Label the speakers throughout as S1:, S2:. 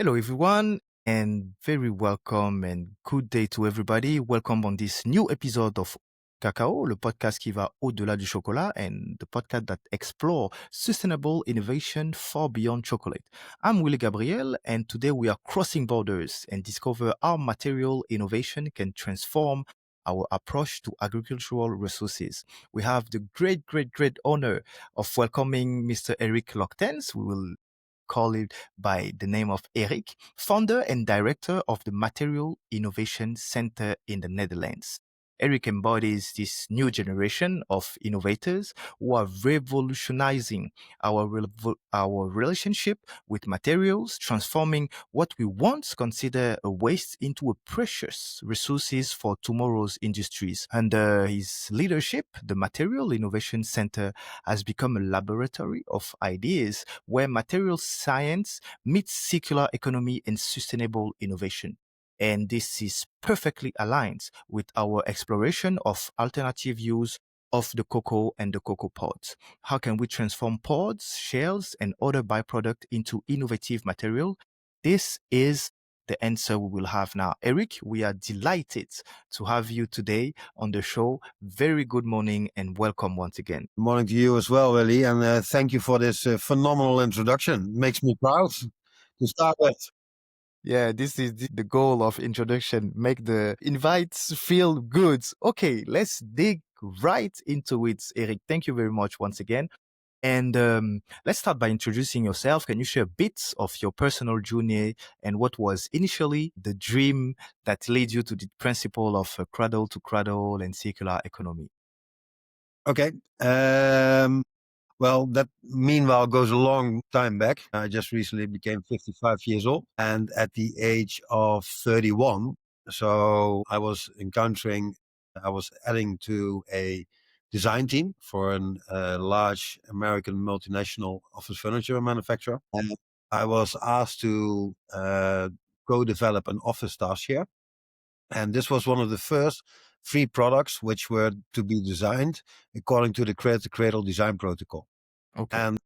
S1: Hello, everyone, and very welcome and good day to everybody. Welcome on this new episode of Cacao, le podcast qui va au-delà du chocolat and the podcast that explore sustainable innovation far beyond chocolate. I'm Willie Gabriel, and today we are crossing borders and discover how material innovation can transform our approach to agricultural resources. We have the great honor of welcoming Mr. Eric Logtens. We will call it by the name of Eric, founder and director of the Material Innovation Center in the Netherlands. Eric embodies this new generation of innovators who are revolutionizing our relationship with materials, transforming what we once considered a waste into a precious resources for tomorrow's industries. Under his leadership, the Material Innovation Center has become a laboratory of ideas where material science meets circular economy and sustainable innovation. And this is perfectly aligned with our exploration of alternative use of the cocoa and the cocoa pods. How can we transform pods, shells, and other byproduct into innovative material? This is the answer we will have now. Eric, we are delighted to have you today on the show. Very good morning and welcome once again.
S2: Good morning to you as well, Willie, and thank you for this phenomenal introduction. Makes me proud to start with.
S1: Yeah, this is the goal of introduction. Make the invites feel good. Okay, let's dig right into it, Eric. Thank you very much once again. And let's start by introducing yourself. Can you share a bit of your personal journey and what was initially the dream that led you to the principle of cradle to cradle and circular economy?
S2: Okay. Well, that meanwhile goes a long time back. I just recently became 55 years old, and at the age of 31, so I was adding to a design team for a large American multinational office furniture manufacturer. And I was asked to co-develop an office task share. And this was one of the first three products which were to be designed according to the Cradle Design Protocol.
S1: Okay.
S2: And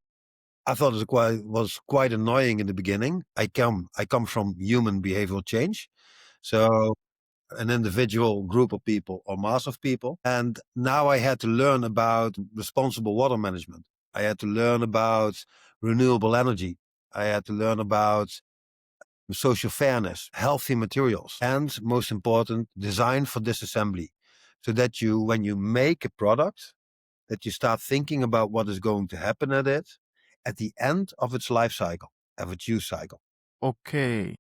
S2: I thought it was quite annoying in the beginning. I come from human behavioral change. So an individual group of people or mass of people. And now I had to learn about responsible water management. I had to learn about renewable energy. I had to learn about social fairness, healthy materials, and most important, design for disassembly. So that when you make a product, that you start thinking about what is going to happen at the end of its life cycle, of its use cycle.
S1: Okay.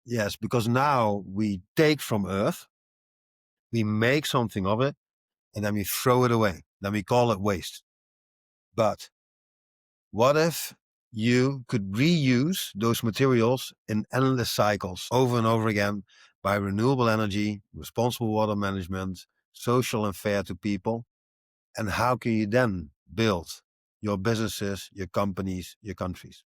S2: Yes, because now we take from Earth, we make something of it, and then we throw it away. Then we call it waste. But what if you could reuse those materials in endless cycles over and over again by renewable energy, responsible water management, social and fair to people? And how can you then build your businesses, your companies, your countries?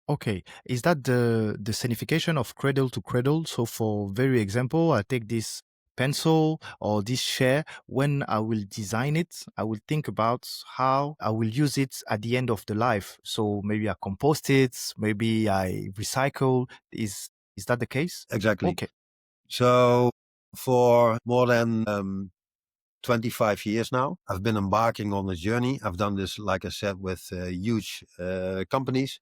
S1: Okay. Is that the signification of cradle to cradle? So for very example, I take this pencil or this chair. When I will design it, I will think about how I will use it at the end of the life. So maybe I compost it, maybe I recycle. Is that the case?
S2: Exactly.
S1: Okay.
S2: So for more than 25 years now, I've been embarking on this journey. I've done this, like I said, with huge companies.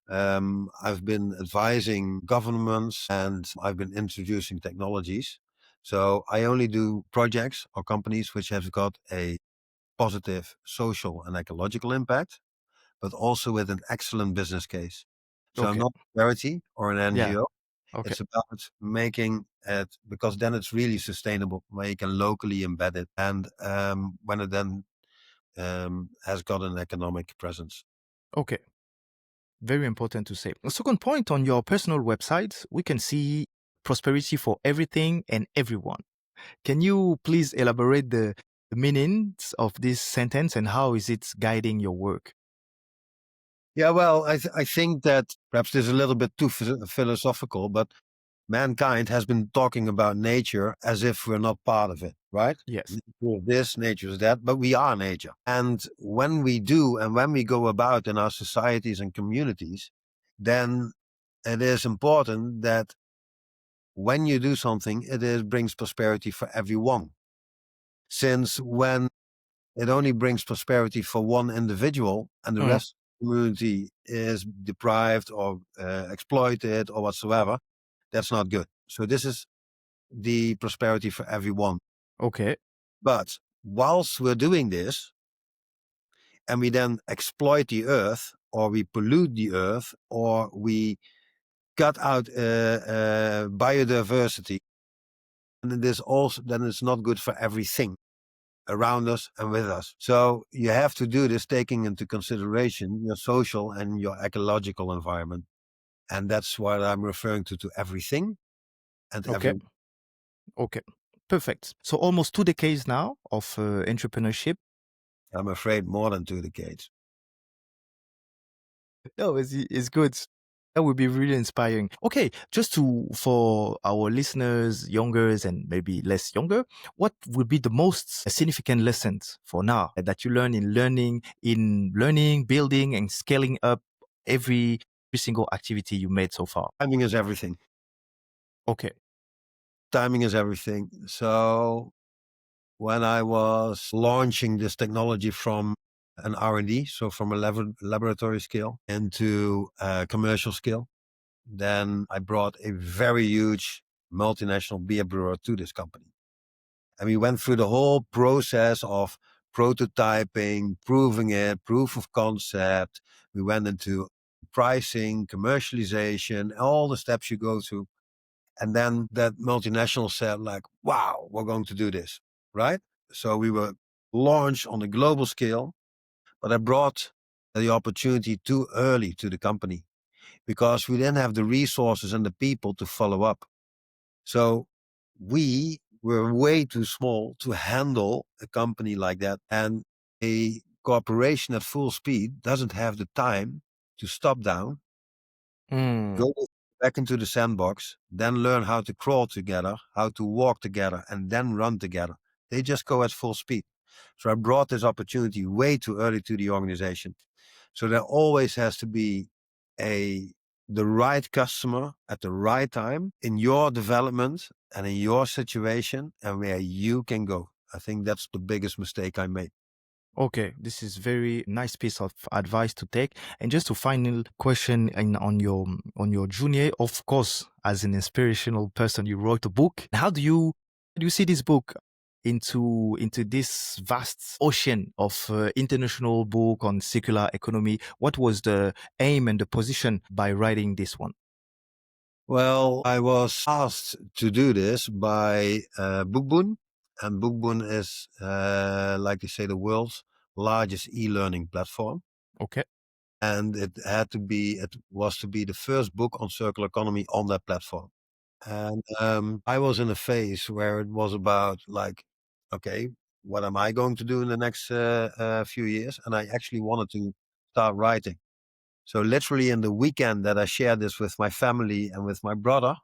S2: I've been advising governments and I've been introducing technologies. So I only do projects or companies which have got a positive social and ecological impact, but also with an excellent business case. So I'm
S1: Okay.
S2: not a charity or an
S1: Yeah.
S2: NGO.
S1: Okay.
S2: It's about making it, because then it's really sustainable, where you can locally embed it, and when it then has got an economic presence.
S1: Okay. Very important to say. A second point, on your personal website, we can see prosperity for everything and everyone. Can you please elaborate the meanings of this sentence and how is it guiding your work?
S2: Yeah, well, I think that perhaps this is a little bit too philosophical, but mankind has been talking about nature as if we're not part of it, right?
S1: Yes.
S2: Nature is this, nature is that, but we are nature. And when we do, and when we go about in our societies and communities, then it is important that when you do something, brings prosperity for everyone. Since when it only brings prosperity for one individual and the
S1: Mm.
S2: rest of the community is deprived or exploited or whatsoever, that's not good. So this is the prosperity for everyone.
S1: Okay.
S2: But whilst we're doing this, and we then exploit the earth, or we pollute the earth, or we cut out biodiversity, and then it's not good for everything around us and with us. So you have to do this taking into consideration your social and your ecological environment. And that's what I'm referring to everything and
S1: Okay.
S2: every.
S1: Okay. Perfect. So almost 2 decades now of entrepreneurship.
S2: I'm afraid more than 2 decades.
S1: No, it's good. That would be really inspiring. Okay, just for our listeners, youngers and maybe less younger, what would be the most significant lessons for now that you learn in learning, building, and scaling up every single activity you made so far?
S2: Timing is everything.
S1: Okay.
S2: Timing is everything. So when I was launching this technology from an R&D, so from a laboratory scale into a commercial scale, then I brought a very huge multinational beer brewer to this company. And we went through the whole process of prototyping, proving it, proof of concept. We went into pricing, commercialization, all the steps you go through. And then that multinational said like, wow, we're going to do this, right? So we were launched on a global scale, but I brought the opportunity too early to the company because we didn't have the resources and the people to follow up. So we were way too small to handle a company like that. And a corporation at full speed doesn't have the time to stop down,
S1: Mm.
S2: go back into the sandbox, then learn how to crawl together, how to walk together, and then run together. They just go at full speed. So I brought this opportunity way too early to the organization. So there always has to be the right customer at the right time in your development and in your situation and where you can go. I think that's the biggest mistake I made.
S1: Okay, this is very nice piece of advice to take. And just a final question on your journey. Of course, as an inspirational person, you wrote a book. How do you see this book into this vast ocean of international book on circular economy? What was the aim and the position by writing this one?
S2: Well, I was asked to do this by Bookboon, and Bookboon is, like they say, the world's largest e-learning platform.
S1: Okay,
S2: And it was to be the first book on circular economy on that platform. And I was in a phase where it was about like, okay, what am I going to do in the next few years? And I actually wanted to start writing. So literally in the weekend that I shared this with my family and with my brother,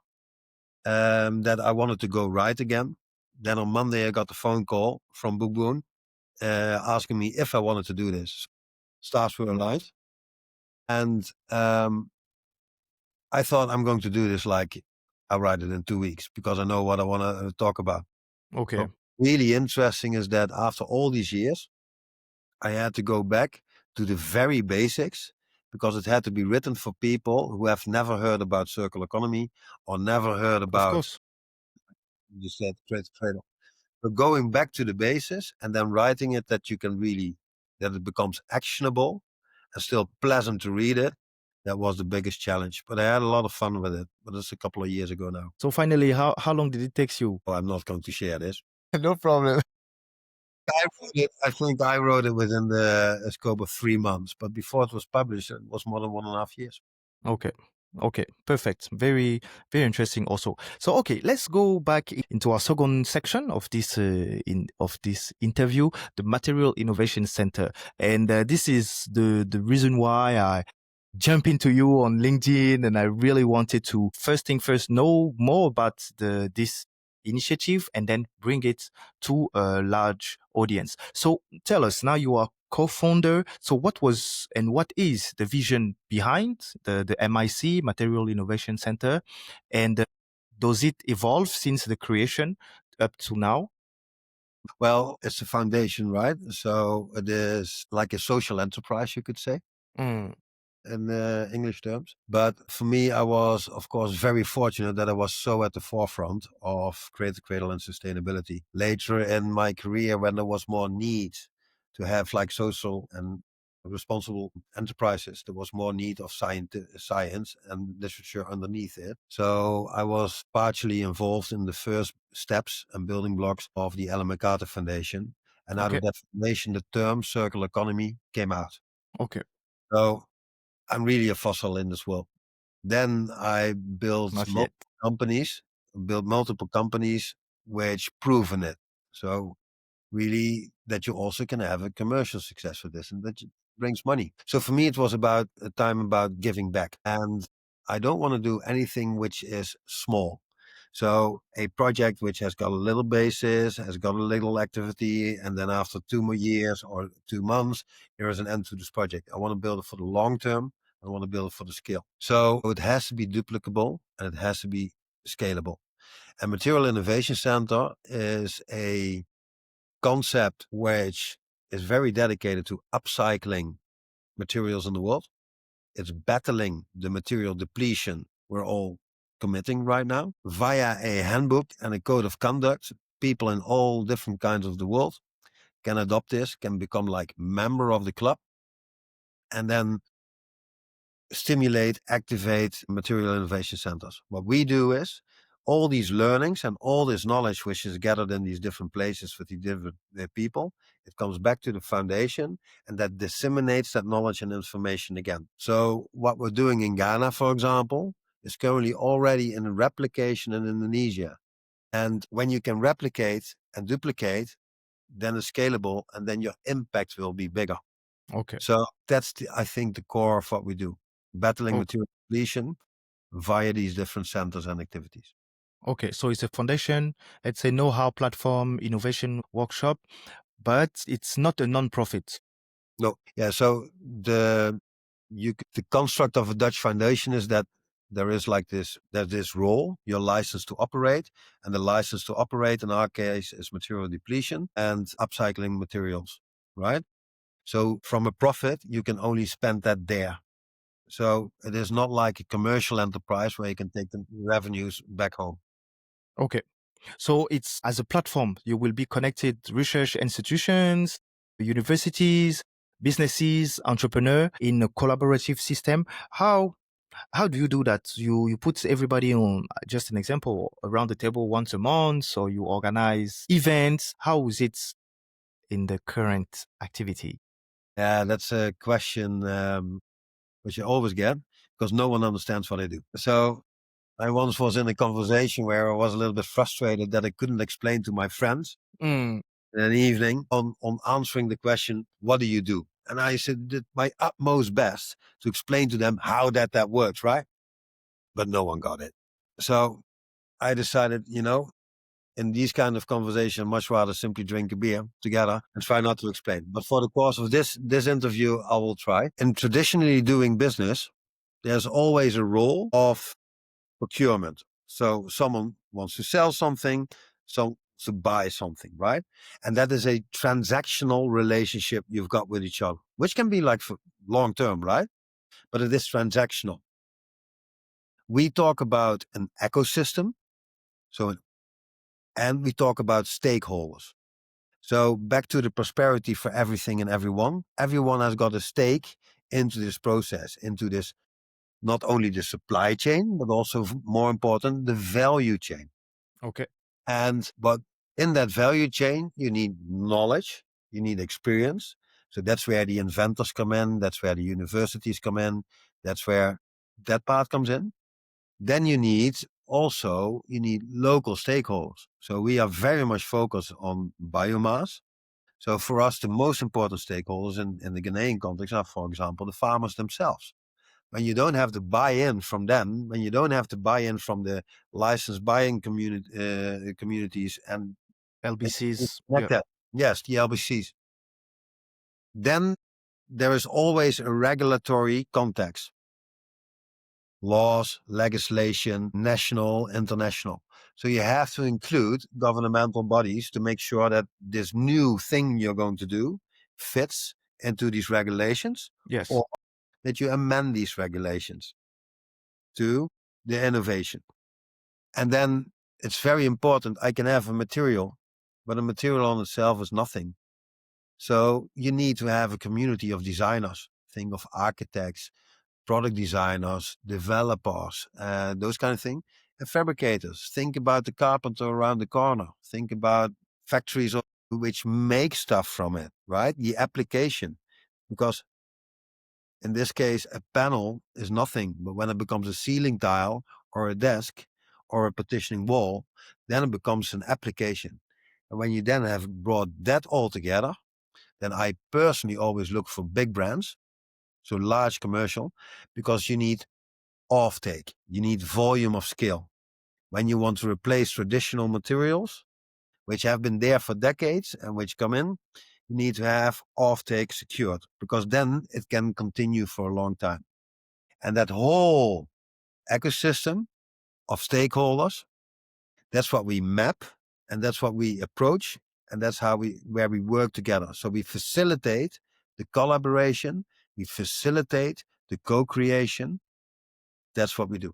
S2: that I wanted to go write again. Then on Monday I got the phone call from Bookboon asking me if I wanted to do this. Stars were aligned, and I thought I'm going to do this like I'll write it in 2 weeks because I know what I want to talk about.
S1: okay,
S2: But really interesting is that after all these years, I had to go back to the very basics because it had to be written for people who have never heard about circular economy or never heard
S1: of
S2: about,
S1: course.
S2: you said, trade-off. But going back to the basis and then writing it that it becomes actionable and still pleasant to read it, that was the biggest challenge. But I had a lot of fun with it. But it's a couple of years ago now.
S1: So finally, how long did it take you?
S2: Well, I'm not going to share this.
S1: No problem.
S2: I think I wrote it within the scope of 3 months, but before it was published, it was more than 1.5 years.
S1: Okay. Okay. Perfect. Very, very interesting also. So, okay, let's go back into our second section of this interview, the Material Innovation Center. And this is the reason why I jump into you on LinkedIn, and I really wanted to first thing first know more about this initiative and then bring it to a large audience. So tell us now, you are co-founder. So what was and what is the vision behind the MIC, Material Innovation Center? And does it evolve since the creation up to now?
S2: Well, it's a foundation, right? So it is like a social enterprise, you could say,
S1: Mm,
S2: in English terms. But for me, I was, of course, very fortunate that I was so at the forefront of Create the Cradle and sustainability. Later in my career, when there was more need to have like social and responsible enterprises, there was more need of science and literature underneath it. So I was partially involved in the first steps and building blocks of the Ellen MacArthur Foundation. And out
S1: okay.
S2: of that foundation, the term circular economy came out.
S1: Okay.
S2: So I'm really a fossil in this world. Then I
S1: Not yet.
S2: built multiple companies which proven it. So really that you also can have a commercial success with this and that brings money. So for me, it was about a time about giving back. And I don't want to do anything which is small. So a project which has got a little basis, has got a little activity, and then after 2 more years or 2 months, there is an end to this project. I want to build it for the long term. I want to build it for the scale. So it has to be duplicable and it has to be scalable. And Material Innovation Center is a concept which is very dedicated to upcycling materials in the world. It's battling the material depletion we're all committing right now via a handbook and a code of conduct. People in all different kinds of the world can adopt this, can become like member of the club, and then stimulate, activate material innovation centers. What we do is all these learnings and all this knowledge which is gathered in these different places with the different people, it comes back to the foundation and that disseminates that knowledge and information again. So what we're doing in Ghana, for example, is currently already in replication in Indonesia. And when you can replicate and duplicate, then it's scalable and then your impact will be bigger.
S1: Okay.
S2: So that's, I think, the core of what we do, battling
S1: Okay.
S2: material depletion via these different centers and activities.
S1: Okay. So it's a foundation, it's a know-how platform, innovation workshop, but it's not a non-profit.
S2: No, yeah. So the construct of a Dutch foundation is that there is like this, there's this role, your license to operate, and the license to operate in our case is material depletion and upcycling materials, right? So from a profit, you can only spend that there. So it is not like a commercial enterprise where you can take the revenues back home.
S1: Okay. So it's as a platform, you will be connected research institutions, universities, businesses, entrepreneur in a collaborative system. How do you do that? You put everybody on, just an example, around the table once a month, or you organize events. How is it in the current activity?
S2: Yeah, that's a question which I always get because no one understands what I do. So I once was in a conversation where I was a little bit frustrated that I couldn't explain to my friends
S1: Mm,
S2: in an evening on answering the question, what do you do? And I said, did my utmost best to explain to them how that works, right? But no one got it. So I decided, in these kind of conversations, I'd much rather simply drink a beer together and try not to explain. But for the course of this interview, I will try. In traditionally doing business, there's always a role of procurement. So someone wants to sell something, some to buy something, right? And that is a transactional relationship you've got with each other, which can be like for long term, right? But it is transactional. We talk about an ecosystem. And we talk about stakeholders. So back to the prosperity for everything and everyone. Everyone has got a stake into this process, into this, not only the supply chain, but also more important, the value chain.
S1: okay.
S2: But in that value chain, you need knowledge, you need experience. So that's where the inventors come in. That's where the universities come in. That's where that part comes in. Then you need local stakeholders. So we are very much focused on biomass. So for us, the most important stakeholders in the Ghanaian context are, for example, the farmers themselves. When you don't have the buy-in from them, when you don't have the buy-in from the licensed buying communities and
S1: LBCs.
S2: like
S1: Yeah.
S2: that. Yes, the LBCs. Then there is always a regulatory context. Laws, legislation, national, international. So you have to include governmental bodies to make sure that this new thing you're going to do fits into these regulations,
S1: Yes.
S2: or that you amend these regulations to the innovation. And then it's very important. I can have a material, but a material on itself is nothing. So you need to have a community of designers. Think of architects, product designers, developers, those kind of things, and fabricators. Think about the carpenter around the corner. Think about factories which make stuff from it, right? The application, because in this case, a panel is nothing, but when it becomes a ceiling tile or a desk or a partitioning wall, then it becomes an application. And when you then have brought that all together, then I personally always look for big brands, so large commercial, because you need offtake, you need volume of scale. When you want to replace traditional materials, which have been there for decades and which come in, you need to have offtake secured, because then it can continue for a long time. And that whole ecosystem of stakeholders, that's what we map, and that's what we approach, and that's where we work together. So we facilitate the collaboration, we facilitate the co-creation. That's what we do.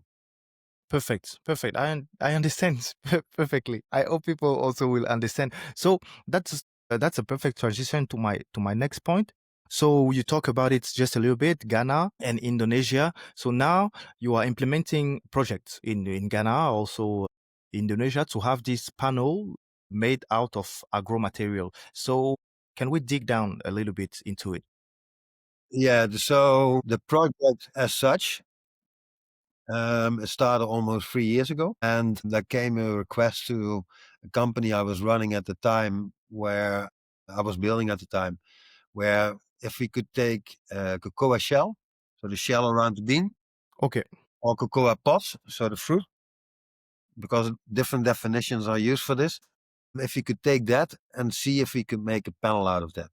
S1: Perfect. Perfect. I understand perfectly. I hope people also will understand. So that's a perfect transition to my next point. So you talk about it just a little bit, Ghana and Indonesia. So now you are implementing projects in Ghana, also Indonesia, to have this panel made out of agro material. So can we dig down a little bit into it?
S2: Yeah, so the project as such, it started almost 3 years ago, and there came a request to a company I was running at the time, where I was building at the time, where if we could take cocoa shell, so the shell around the bean,
S1: Okay.
S2: or cocoa pods, so the fruit, because different definitions are used for this. If we could take that and see if we could make a panel out of that.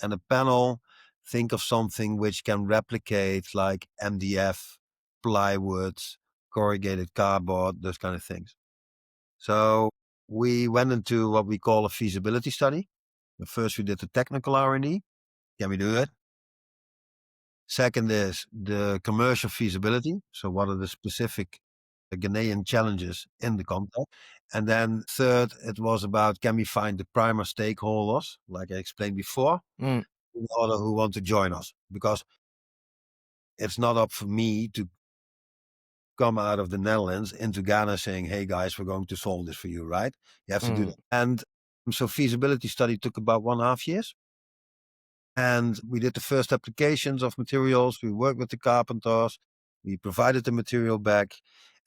S2: And a panel, think of something which can replicate like MDF, plywood, corrugated cardboard, those kind of things. So we went into what we call a feasibility study. But first we did the technical R&D. Can we do it? Second is the commercial feasibility. So what are the specific Ghanaian challenges in the context? And then third, it was about, can we find the primer stakeholders, like I explained before,
S1: Mm,
S2: in order who want to join us? Because it's not up for me to come out of the Netherlands into Ghana saying, hey guys, we're going to solve this for you, right? You have to do
S1: mm,
S2: that. And so feasibility study took about 1.5 years. And we did the first applications of materials. We worked with the carpenters. We provided the material back.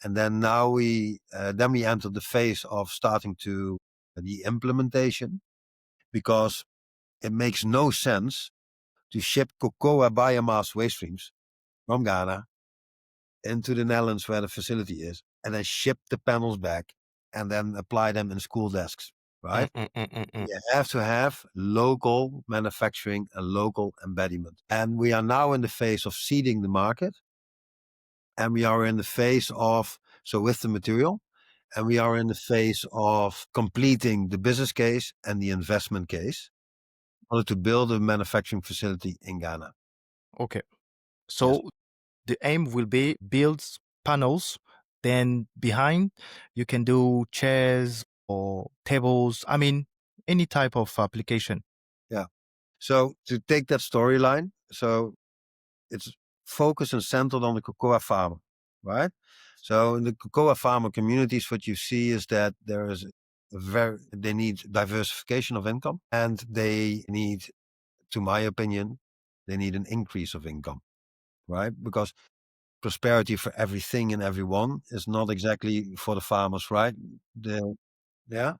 S2: And then now we entered the phase of starting to the implementation, because it makes no sense to ship cocoa biomass waste streams from Ghana into the Netherlands where the facility is, and then ship the panels back and then apply them in school desks,
S1: mm,
S2: right?
S1: mm, mm, mm, mm.
S2: You have to have local manufacturing and local embediment. And we are now in the phase of seeding the market. And we are in the phase of, so with the material, and we are in the phase of completing the business case and the investment case in order to build a manufacturing facility in Ghana.
S1: Okay.
S2: Yes.
S1: So the aim will be build panels. Then behind you can do chairs or tables. I mean, any type of application.
S2: Yeah. So to take that storyline, so it's focused and centered on the cocoa farmer, right? So in the cocoa farmer communities, what you see is that there is they need diversification of income, and they need, to my opinion, they need an increase of income, right? Because prosperity for everything and everyone is not exactly for the farmers, right? Yeah.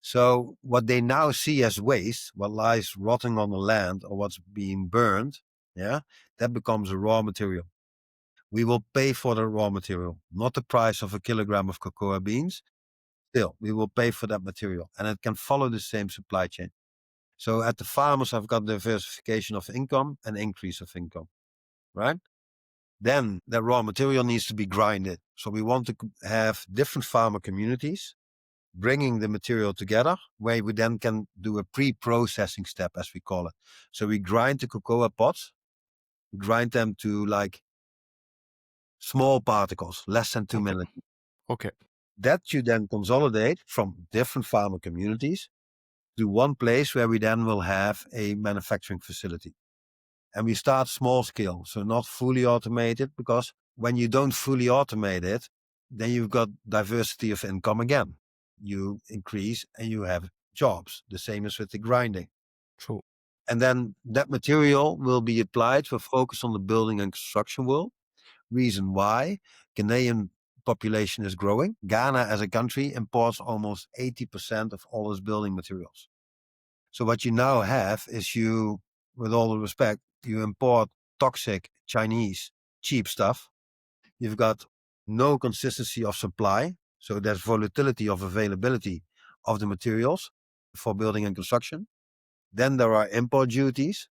S2: So what they now see as waste, what lies rotting on the land or what's being burned, yeah, that becomes a raw material. We will pay for the raw material, not the price of a kilogram of cocoa beans. Still, we will pay for that material, and it can follow the same supply chain. So at the farmers, I've got diversification of income and increase of income, right? Then the raw material needs to be grinded. So we want to have different farmer communities bringing the material together, where we then can do a pre-processing step, as we call it. So we grind the cocoa pods, grind them to like small particles, less than 2
S1: Okay.
S2: millimeters.
S1: Okay.
S2: That you then consolidate from different farmer communities to one place where we then will have a manufacturing facility. And we start small scale, so not fully automated, because when you don't fully automate it, then you've got diversity of income again. You increase and you have jobs. The same as with the grinding.
S1: True.
S2: And then that material will be applied with focus on the building and construction world. Reason why: Ghanaian population is growing. Ghana as a country imports almost 80% of all its building materials. So what you now have is, you, with all the respect, you import toxic Chinese cheap stuff. You've got no consistency of supply. So there's volatility of availability of the materials for building and construction. Then there are import duties.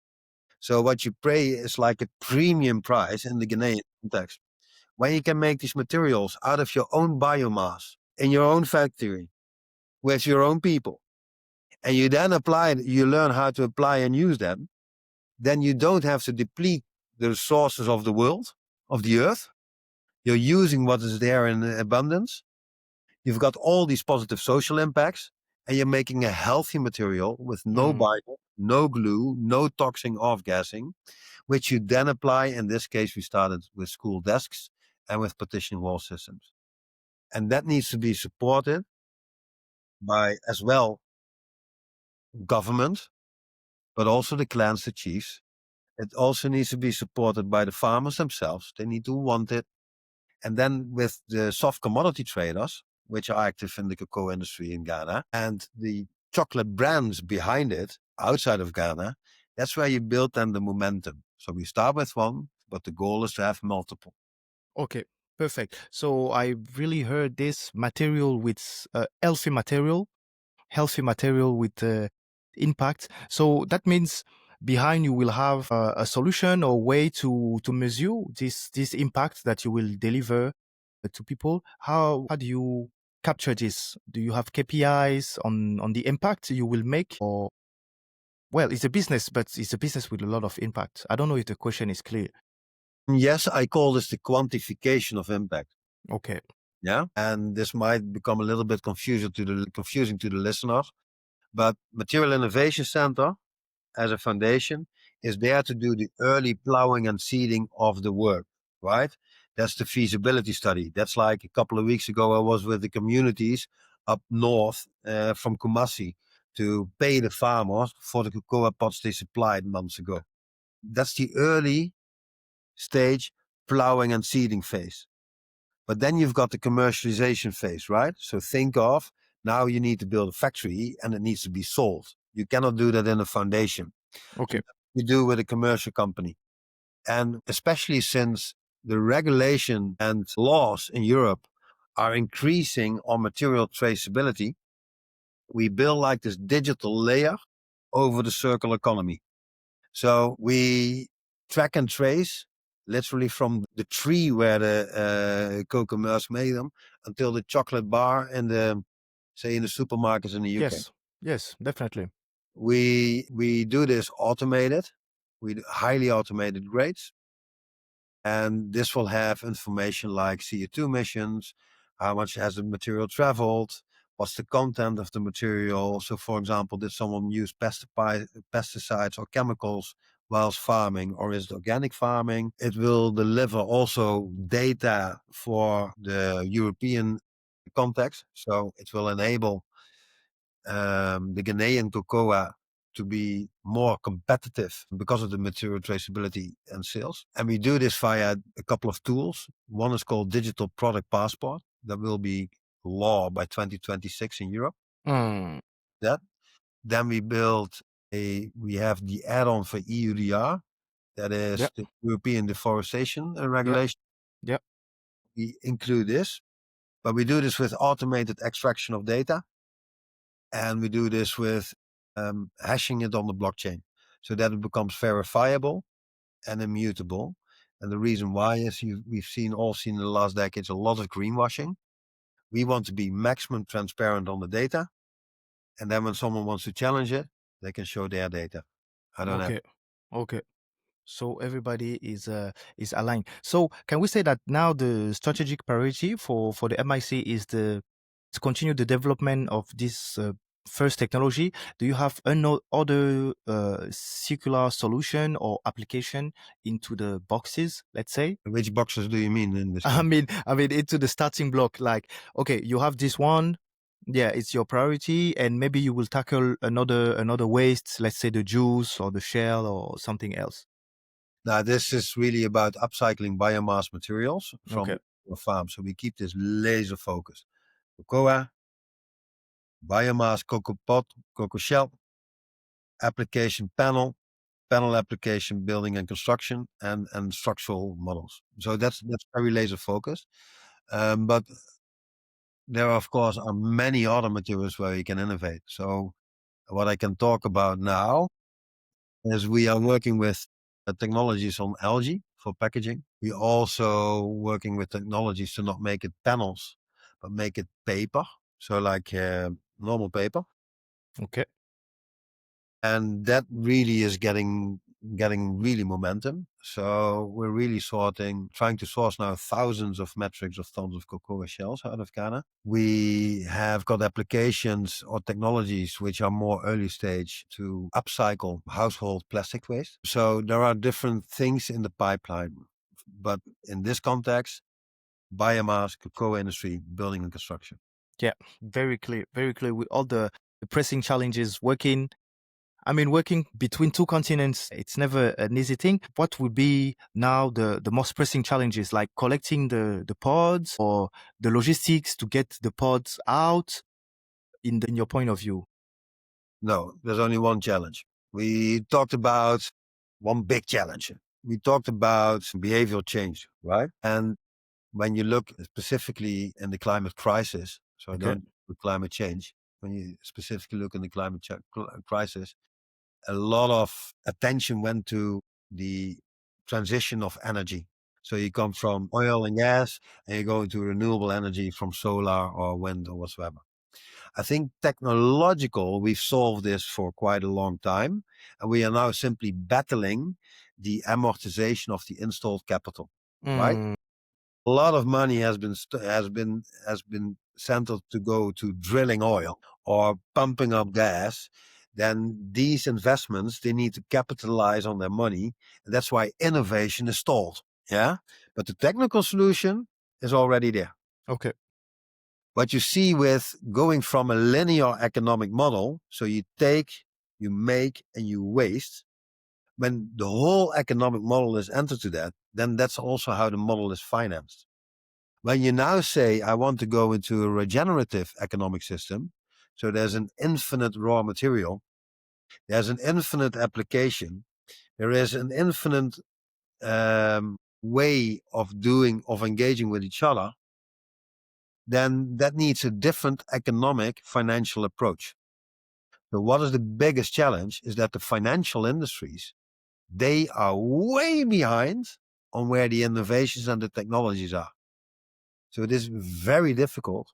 S2: So what you pay is like a premium price in the Ghanaian context. When you can make these materials out of your own biomass in your own factory with your own people, and you then you learn how to apply and use them, then you don't have to deplete the resources of the world, of the earth. You're using what is there in abundance. You've got all these positive social impacts, and you're making a healthy material with no binder, no glue, no toxin off gassing, which you then apply. In this case, we started with school desks and with partition wall systems. And that needs to be supported by, as well, government, but also the clans, the chiefs. It also needs to be supported by the farmers themselves. They need to want it. And then with the soft commodity traders, which are active in the cocoa industry in Ghana, and the chocolate brands behind it outside of Ghana, that's where you build then the momentum. So we start with one, but the goal is to have multiple.
S1: Okay. Perfect. So I really heard this material with healthy material with impact. So that means behind you will have a solution or way to measure this impact that you will deliver to people. How do you capture this? Do you have KPIs on the impact you will make? Or, well, it's a business, but it's a business with a lot of impact. I don't know if the question is clear.
S2: Yes, I call this the quantification of impact.
S1: Okay.
S2: Yeah. And this might become a little bit confusing to the listeners, but Material Innovation Center as a foundation is there to do the early plowing and seeding of the work, right? That's the feasibility study. That's like a couple of weeks ago, I was with the communities up north from Kumasi to pay the farmers for the cocoa pods they supplied months ago. That's the early stage plowing and seeding phase. But then you've got the commercialization phase, right? So think of, now you need to build a factory and it needs to be sold. You cannot do that in a foundation. So
S1: Okay.
S2: you do with a commercial company. And especially since the regulation and laws in Europe are increasing on material traceability, we build like this digital layer over the circular economy. So we track and trace literally from the tree where the cocoa mass made them until the chocolate bar in the, say, in the supermarkets in the UK.
S1: Yes. Yes, definitely.
S2: We do this automated. We do highly automated grades. And this will have information like CO2 emissions, how much has the material traveled, what's the content of the material. So, for example, did someone use pesticides or chemicals whilst farming, or is it organic farming? It will deliver also data for the European context. So it will enable the Ghanaian cocoa to be more competitive because of the material traceability and sales. And we do this via a couple of tools. One is called Digital Product Passport. That will be law by 2026 in Europe.
S1: Mm.
S2: That. Then we have the add-on for EUDR. That
S1: Yeah.
S2: is the European Deforestation
S1: Yeah.
S2: Regulation.
S1: Yeah.
S2: We include this, but we do this with automated extraction of data. And we do this with hashing it on the blockchain so that it becomes verifiable and immutable. And the reason why is we've all seen in the last decades a lot of greenwashing. We want to be maximum transparent on the data, and then when someone wants to challenge it, they can show their data. I don't have.
S1: Okay. Okay. So everybody is aligned. So can we say that now the strategic priority for the MIC is to continue the development of this first technology? Do you have other circular solution or application into the boxes? Let's say.
S2: Which boxes do you mean in this case?
S1: I mean, into the starting block. Like, okay, you have this one. Yeah, it's your priority, and maybe you will tackle another waste. Let's say the juice or the shell or something else.
S2: Now, this is really about upcycling biomass materials
S1: Okay.
S2: from a farm. So we keep this laser focused. Cocoa, biomass, cocoa pod, cocoa shell, application panel application, building and construction, and structural models. So that's very laser focused. But there, of course, are many other materials where you can innovate. So what I can talk about now is we are working with technologies on algae for packaging. We're also working with technologies to not make it panels, but make it paper. So like normal paper.
S1: Okay.
S2: And that really is getting really momentum. So we're really trying to source now thousands of metrics of tons of cocoa shells out of Ghana. We have got applications or technologies which are more early stage to upcycle household plastic waste. So there are different things in the pipeline, but in this context, biomass, cocoa industry, building and construction.
S1: Yeah, very clear with all the pressing challenges working. I mean, working between two continents, it's never an easy thing. What would be now the most pressing challenges, like collecting the pods or the logistics to get the pods out in your point of view?
S2: No, there's only one challenge. We talked about one big challenge. We talked about behavioral change, right? And when you look specifically in the climate crisis, so
S1: Okay.
S2: don't look climate change, when you specifically look in the crisis, a lot of attention went to the transition of energy. So you come from oil and gas and you go into renewable energy from solar or wind or whatsoever. I think we've solved this for quite a long time, and we are now simply battling the amortization of the installed capital, right?
S1: Mm,
S2: A lot of money has been centered to go to drilling oil or pumping up gas. Then these investments, they need to capitalize on their money, and that's why innovation is stalled. Yeah, but the technical solution is already there.
S1: okay.
S2: What you see with going from a linear economic model, so you take, you make, and you waste, when the whole economic model is entered to that, then that's also how the model is financed. When you now say, I want to go into a regenerative economic system, so there's an infinite raw material, there's an infinite application, there is an infinite way of engaging with each other, then that needs a different economic financial approach. So what is the biggest challenge is that the financial industries, they are way behind on where the innovations and the technologies are. So it is very difficult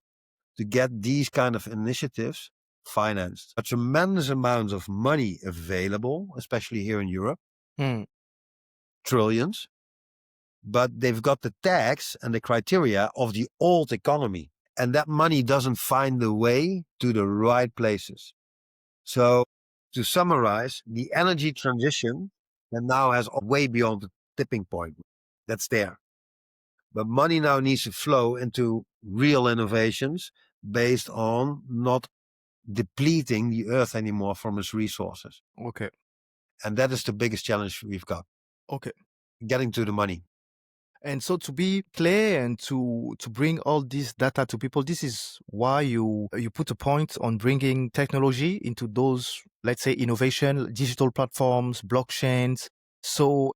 S2: to get these kind of initiatives financed. A tremendous amount of money available, especially here in Europe,
S1: Mm,
S2: trillions, but they've got the tax and the criteria of the old economy. And that money doesn't find the way to the right places. So to summarize, the energy transition that now has way beyond the tipping point. That's there. But money now needs to flow into real innovations based on not depleting the earth anymore from its resources.
S1: okay.
S2: And that is the biggest challenge we've got,
S1: Okay.
S2: getting to the money.
S1: And so to be clear and to bring all this data to people, this is why you put a point on bringing technology into those, let's say, innovation, digital platforms, blockchains. So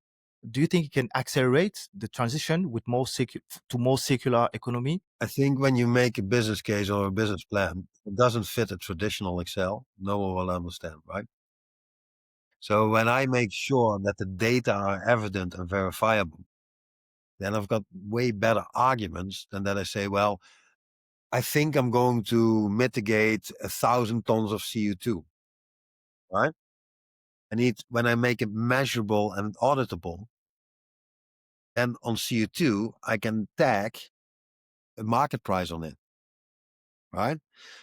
S1: Do you think it can accelerate the transition with to more circular economy?
S2: I think when you make a business case or a business plan, it doesn't fit a traditional Excel. No one will understand, right? So when I make sure that the data are evident and verifiable, then I've got way better arguments than that I say, well, I think I'm going to mitigate 1,000 tons of CO2, right? When I make it measurable and auditable, then on CO2, I can tag a market price on it, right?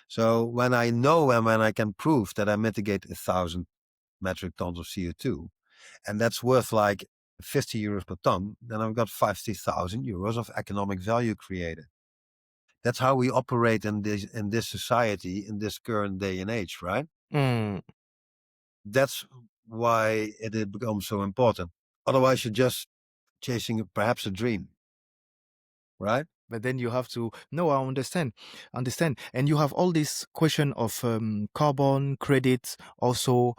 S2: So when I know and when I can prove that I mitigate 1,000 metric tons of CO2, and that's worth like 50 euros per ton, then I've got 50,000 euros of economic value created. That's how we operate in this society in this current day and age, right?
S1: Mm.
S2: That's why it becomes so important. Otherwise, you're just chasing perhaps a dream, right?
S1: But then you have to no, I understand, and you have all this question of carbon credits also.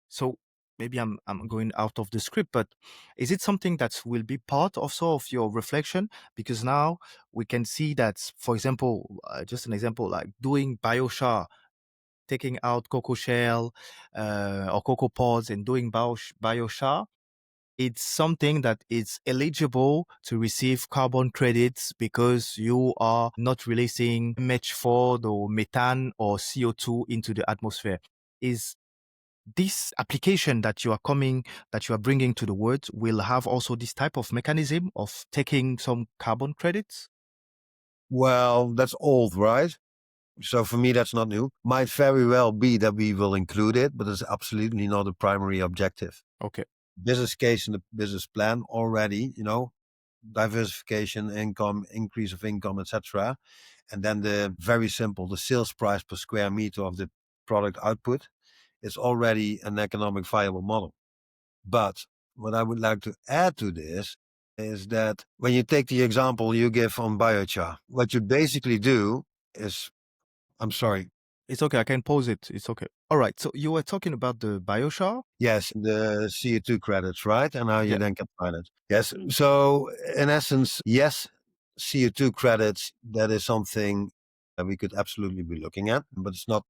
S1: So maybe I'm going out of the script, but is it something that will be part also of your reflection? Because now we can see that, for example, just an example, like doing biochar, taking out cocoa shell or cocoa pods and doing biochar, it's something that is eligible to receive carbon credits because you are not releasing MH4 or methane or CO2 into the atmosphere. Is this application that you are bringing to the world will have also this type of mechanism of taking some carbon credits?
S2: Well, that's old, right? So for me, that's not new. Might very well be that we will include it, but it's absolutely not a primary objective.
S1: Okay.
S2: Business case and the business plan already, diversification, income, increase of income, etc. And then the very simple, the sales price per square meter of the product output is already an economic viable model. But what I would like to add to this is that when you take the example you give on biochar, what you basically do is, I'm sorry,
S1: It's okay. I can pause it. It's okay. All right. So you were talking about the biochar.
S2: yes, the CO2 credits, right? And how you
S1: Yeah.
S2: then can find it. Yes. So in essence, yes, CO2 credits, that is something that we could absolutely be looking at, but it's not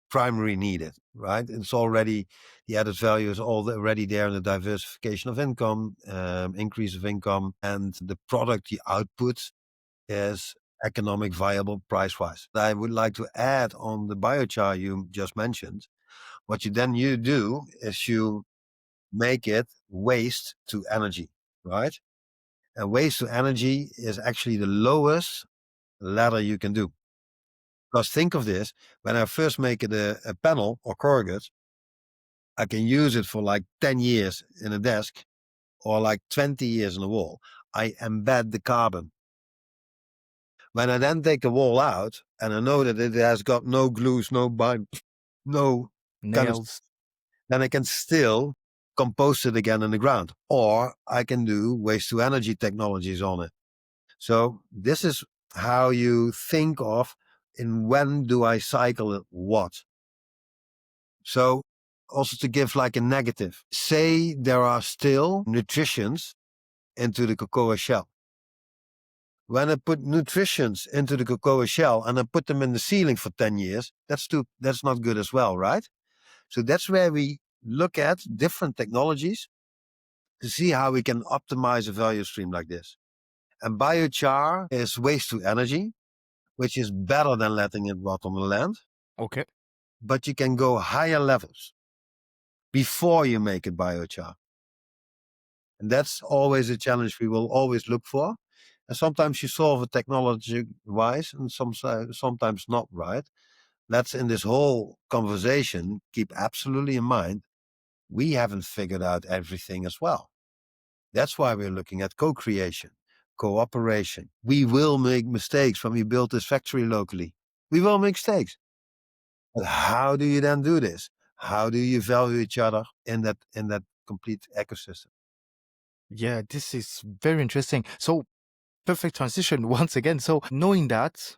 S2: primary needed, right? It's already, the added value is already there in the diversification of income, increase of income, and the product, the output is economic viable price wise. I would like to add on the biochar you just mentioned. What you do is you make it waste to energy, right? And waste to energy is actually the lowest ladder you can do. Because think of this, when I first make it a panel or corrugate, I can use it for like 10 years in a desk or like 20 years in a wall. I embed the carbon. When I then take the wall out and I know that it has got no glues, no bind, no kind of,
S1: Nails.
S2: then I can still compost it again in the ground, or I can do waste to energy technologies on it. So this is how you think of in when do I cycle it what. So also to give like a negative, say there are still nutritions into the cocoa shell. When I put nutritions into the cocoa shell and I put them in the ceiling for 10 years, that's not good as well, right? So that's where we look at different technologies to see how we can optimize a value stream like this. And biochar is waste to energy, which is better than letting it rot on the land,
S1: Okay.
S2: but you can go higher levels before you make it biochar. And that's always a challenge we will always look for. And sometimes you solve it technology wise and sometimes not, right? Let's in this whole conversation keep absolutely in mind we haven't figured out everything as well. That's why we're looking at co-creation, cooperation. We will make mistakes when we build this factory locally. We will make mistakes. But how do you then do this? How do you value each other in that complete ecosystem?
S1: Yeah, this is very interesting. So perfect transition once again. So knowing that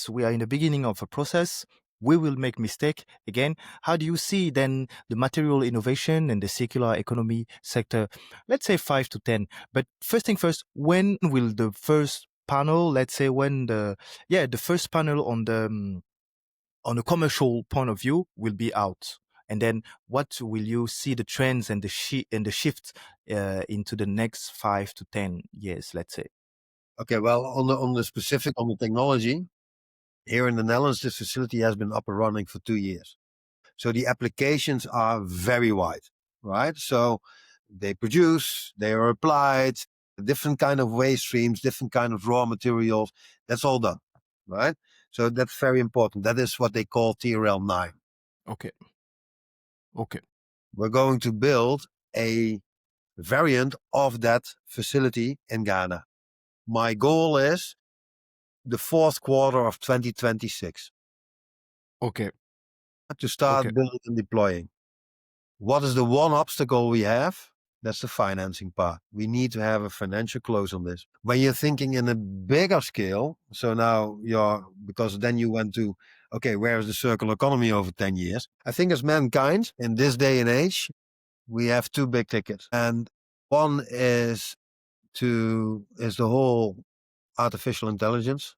S1: we are in the beginning of a process, we will make mistake again. How do you see then the material innovation and the circular economy sector? Let's say 5 to 10. But first thing first, when will the first panel, let's say when the first panel on a commercial point of view will be out? And then what will you see the trends and the shift into the next 5 to 10 years, let's say?
S2: Okay, well, on the specific on the technology, here in the Netherlands, this facility has been up and running for 2 years. So the applications are very wide, right? So they produce, they are applied, different kind of waste streams, different kind of raw materials. That's all done, right? So that's very important. That is what they call TRL 9.
S1: Okay. Okay.
S2: We're going to build a variant of that facility in Ghana. My goal is the fourth quarter of 2026
S1: Okay.
S2: to start
S1: Okay.
S2: building and deploying. What is the one obstacle we have? That's the financing part. We need to have a financial close on this. When you're thinking in a bigger scale, so now because then you went to, okay, where is the circular economy over 10 years? I think as mankind in this day and age, we have two big tickets. And one is the whole artificial intelligence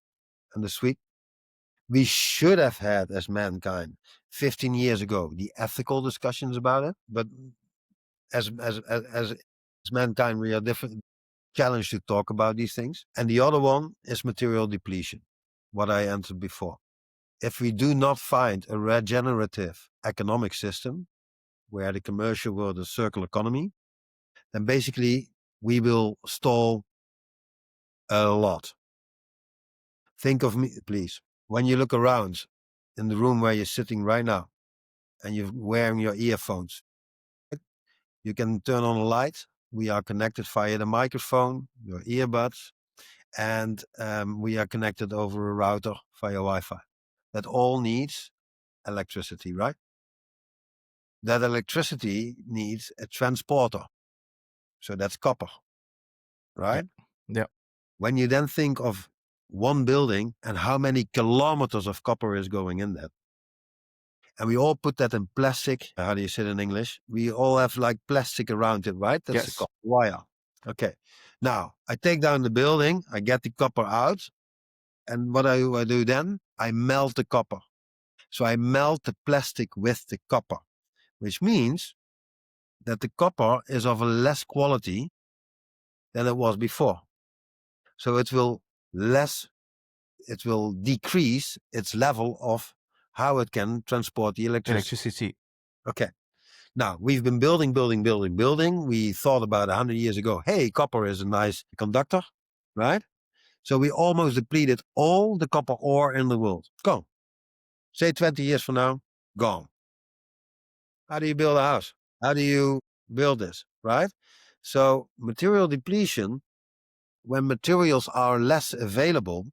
S2: and the suite. We should have had as mankind 15 years ago the ethical discussions about it, but as mankind, we are different challenged to talk about these things. And the other one is material depletion, what I answered before. If we do not find a regenerative economic system where the commercial world is circular economy, then basically we will stall a lot. Think of me, please. When you look around in the room where you're sitting right now and you're wearing your earphones, you can turn on a light. We are connected via the microphone, your earbuds, and we are connected over a router via Wi-Fi. That all needs electricity, right? That electricity needs a transporter. So that's copper,
S1: Yeah.
S2: right?
S1: Yeah.
S2: When you then think of one building and how many kilometers of copper is going in that, and we all put that in plastic. How do you say it in English? We all have like plastic around it, right? That's the
S1: Yes.
S2: copper wire. Okay. Now I take down the building, I get the copper out, and what do I do then? I melt the copper. So I melt the plastic with the copper, which means that the copper is of a less quality than it was before. So it will decrease its level of how it can transport the electricity.
S1: Electricity.
S2: Okay. Now we've been building. We thought about 100 years ago, hey, copper is a nice conductor, right? So we almost depleted all the copper ore in the world. Gone. Say 20 years from now, gone. How do you build a house? How do you build this, right? So material depletion, when materials are less available,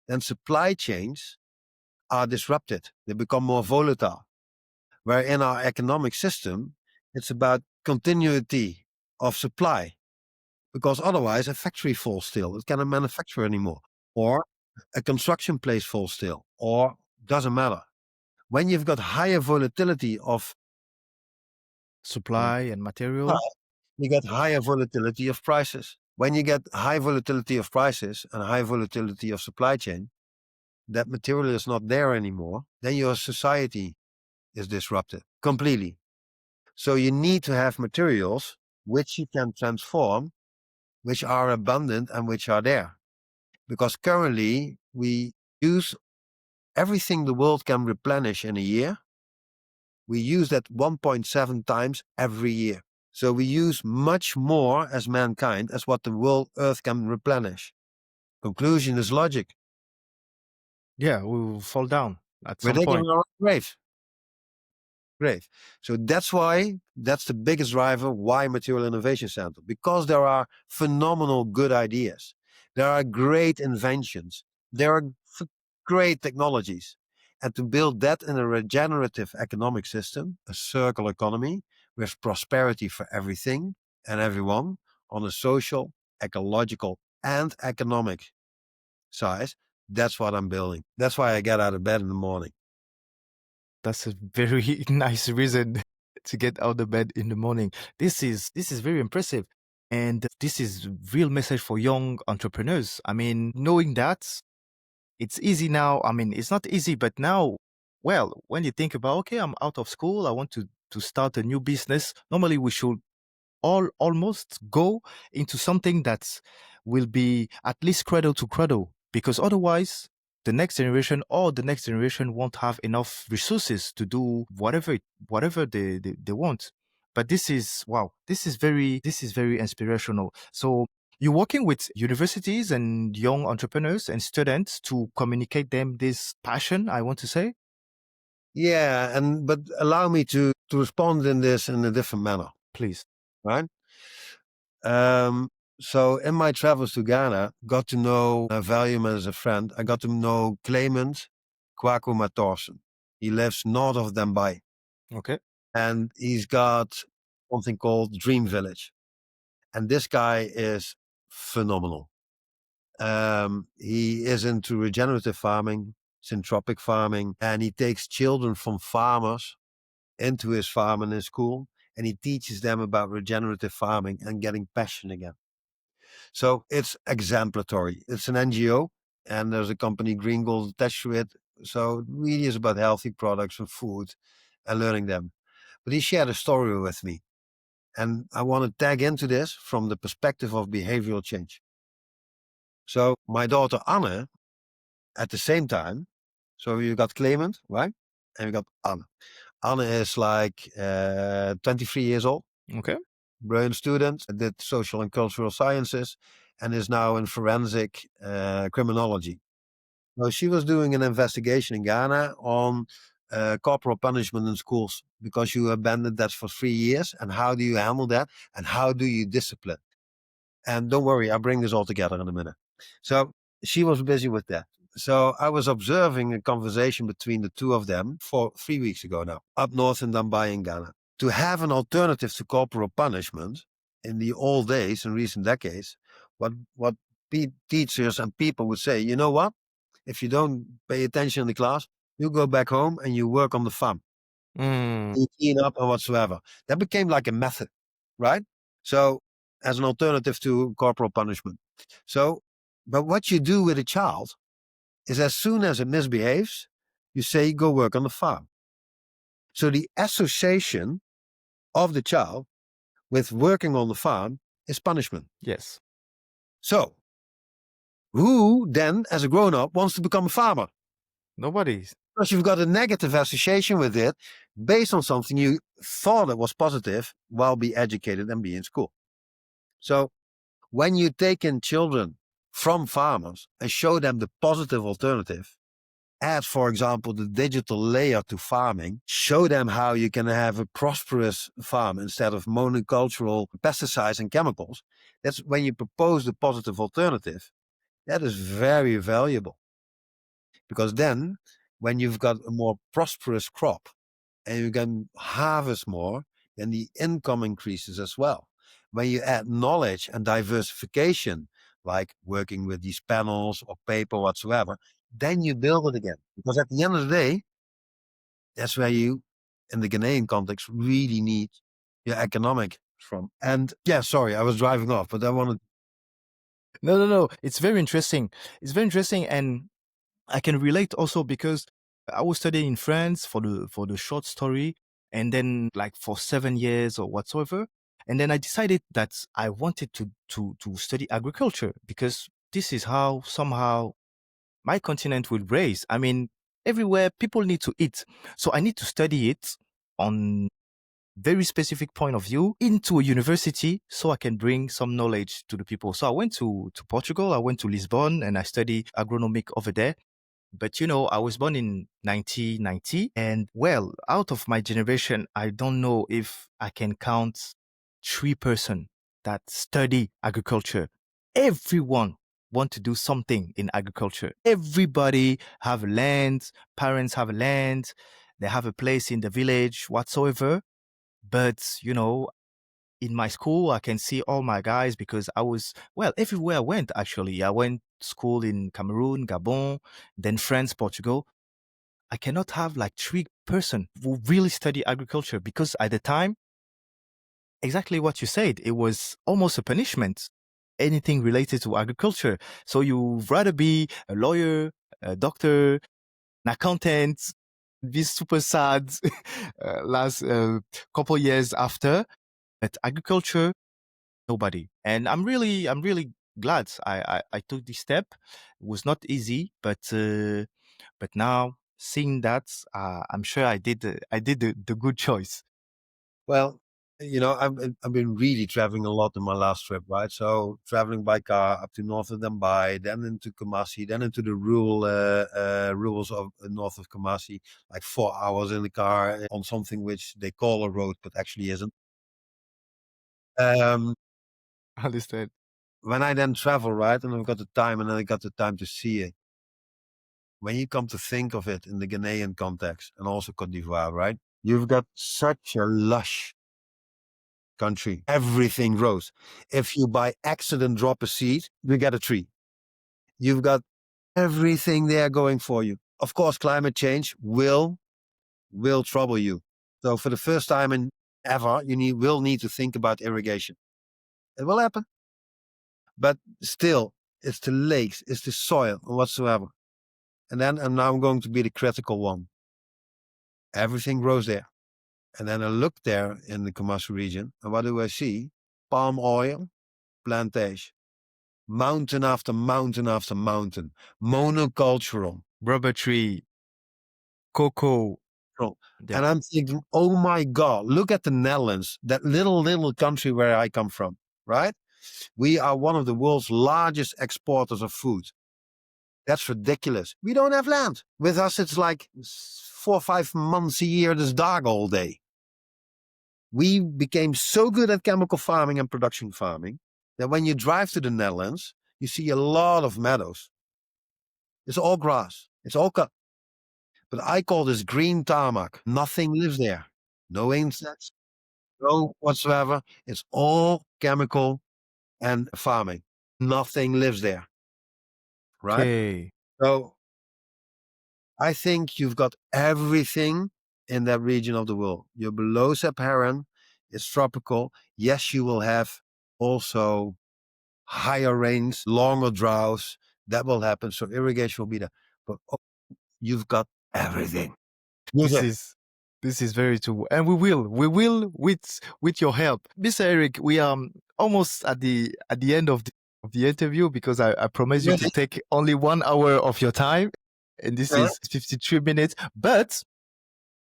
S2: then supply chains are disrupted. They become more volatile. Where in our economic system, it's about continuity of supply, because otherwise a factory falls still. It cannot manufacture anymore. Or a construction place falls still, or doesn't matter. When you've got higher volatility of
S1: Supply and
S2: supply,
S1: material.
S2: you get higher volatility of prices. When you get high volatility of prices and high volatility of supply chain, that material is not there anymore, then your society is disrupted completely. So you need to have materials which you can transform, which are abundant and which are there. Because currently we use everything the world can replenish in a year. We use that 1.7 times every year. So we use much more as mankind as what the world Earth can replenish. Conclusion is logic.
S1: Yeah, we will fall down at
S2: We're
S1: some
S2: digging
S1: point.
S2: our grave. Great. So that's the biggest driver why Material Innovation Center, because there are phenomenal good ideas. There are great inventions. There are great technologies. And to build that in a regenerative economic system, a circular economy with prosperity for everything and everyone on a social, ecological, and economic side, that's what I'm building. That's why I get out of bed in the morning.
S1: That's a very nice reason to get out of bed in the morning. This is very impressive. And this is real message for young entrepreneurs. I mean, knowing that it's easy now. I mean, it's not easy, but now, well, when you think about, okay, I'm out of school, I want to start a new business. Normally we should almost go into something that will be at least cradle to cradle, because otherwise the next generation won't have enough resources to do whatever they want. But this is wow, this is very inspirational. So you're working with universities and young entrepreneurs and students to communicate them this passion, I want to say.
S2: Yeah, and but allow me to respond in this in a different manner,
S1: Please.
S2: right? Um, so in my travels to Ghana, got to know Valium as a friend. I got to know Clement Kwaku. He lives north of Dambai,
S1: Okay.
S2: and he's got something called Dream Village. And this guy is phenomenal. He is into regenerative farming, syntropic farming, and he takes children from farmers into his farm and his school, and he teaches them about regenerative farming and getting passion again. So it's exemplary. It's an NGO, and there's a company, Green Gold, attached to it. So it really is about healthy products and food and learning them. But he shared a story with me, and I want to tag into this from the perspective of behavioral change. So my daughter Anne, at the same time, so you got Clement, right? And you got Anne. Anne is like 23 years old,
S1: Okay.
S2: brilliant student, did social and cultural sciences, and is now in forensic criminology. So she was doing an investigation in Ghana on corporal punishment in schools because you abandoned that for 3 years. And how do you handle that? And how do you discipline? And don't worry, I'll bring this all together in a minute. So she was busy with that. So I was observing a conversation between the two of them for 3 weeks ago now, up north in Dambai in Ghana. To have an alternative to corporal punishment in the old days, in recent decades, what teachers and people would say, you know what? If you don't pay attention in the class, you go back home and you work on the farm.
S1: Mm,
S2: You clean up and whatsoever. That became like a method, right? So as an alternative to corporal punishment. So, but what you do with a child is as soon as it misbehaves, you say, go work on the farm. So the association of the child with working on the farm is punishment.
S1: yes.
S2: So who then, as a grown up, wants to become a farmer?
S1: Nobody's.
S2: Because you've got a negative association with it based on something you thought it was positive while be educated and be in school. So when you take in children from farmers and show them the positive alternative, add, for example, the digital layer to farming, show them how you can have a prosperous farm instead of monocultural pesticides and chemicals. That's when you propose the positive alternative. That is very valuable because then when you've got a more prosperous crop and you can harvest more, then the income increases as well. When you add knowledge and diversification, like working with these panels or paper whatsoever, then you build it again. Because at the end of the day, that's where you, in the Ghanaian context, really need your economic from. And yeah, sorry, I was driving off, but I wanted.
S1: No, no, no. It's very interesting. It's very interesting, and I can relate also because I was studying in France for the short story, and then like for 7 years or whatsoever, and then I decided that I wanted to study agriculture because this is how somehow my continent will raise. I mean, everywhere people need to eat, so I need to study it on very specific point of view into a university so I can bring some knowledge to the people. So I went to Portugal, I went to Lisbon and I studied agronomic over there. But I was born in 1990 and well, out of my generation, I don't know if I can count 3% that study agriculture. Everyone want to do something in agriculture. Everybody have land, parents have land, they have a place in the village whatsoever. But, in my school, I can see all my guys because I was, well, everywhere I went, actually. I went school in Cameroon, Gabon, then France, Portugal. I cannot have like 3% person who really study agriculture, because at the time, exactly what you said, it was almost a punishment, anything related to agriculture. So you'd rather be a lawyer, a doctor, an accountant, be super sad last couple years after. But agriculture, nobody. And I'm really glad I took this step. It was not easy, but now seeing that, I'm sure I did the good choice.
S2: Well, I've been really traveling a lot in my last trip, right? So traveling by car up to north of Mumbai, then into Kumasi, then into the rurals of north of Kumasi, like 4 hours in the car on something which they call a road, but actually isn't. Um,
S1: Understand?
S2: when I then travel, right, and I've got the time, and then I got the time to see it. When you come to think of it in the Ghanaian context, and also Cote d'Ivoire, right, you've got such a lush country. Everything grows. If you by accident drop a seed, you get a tree. You've got everything there going for you. Of course, climate change will trouble you. So for the first time in ever, will need to think about irrigation. It will happen. But still, it's the lakes, it's the soil, and whatsoever. And now I'm going to be the critical one. Everything grows there. And then I look there in the Kumasi region, and what do I see? Palm oil plantation. Mountain after mountain after mountain, monocultural.
S1: Rubber tree, cocoa. Yeah.
S2: And I'm thinking, oh my God, look at the Netherlands, that little country where I come from, right? We are one of the world's largest exporters of food. That's ridiculous. We don't have land. With us, it's like 4 or 5 months a year, it's dark all day. We became so good at chemical farming and production farming that when you drive to the Netherlands, you see a lot of meadows. It's all grass. It's all cut. But I call this green tarmac. Nothing lives there. No insects, no whatsoever. It's all chemical and farming. Nothing lives there. Right?
S1: Okay.
S2: So I think you've got everything in that region of the world. You're below Sub-Saharan. It's tropical. Yes, you will have also higher rains, longer droughts. That will happen. So irrigation will be there. But you've got everything. Use
S1: This
S2: it.
S1: is this is very true, and we will with your help, Mr. Eric. We are almost at the end of the interview, because I promise you to
S2: Really?
S1: take only 1 hour of your time, and this
S2: Yeah.
S1: is 53 minutes. But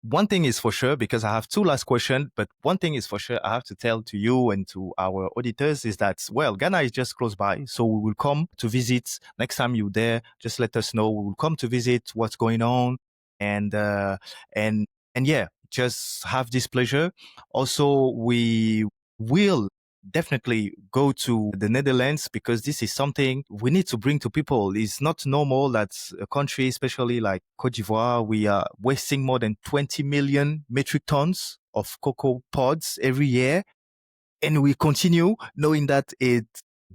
S1: one thing is for sure, because I have two last questions, but one thing is for sure, I have to tell to you and to our auditors is that, well, Ghana is just close by. So we will come to visit next time you're there. Just let us know. We will come to visit what's going on. And, and, and yeah, just have this pleasure. Also, we will definitely go to the Netherlands, because this is something we need to bring to people. It's not normal that a country, especially like Cote d'Ivoire, we are wasting more than 20 million metric tons of cocoa pods every year. And we continue knowing that it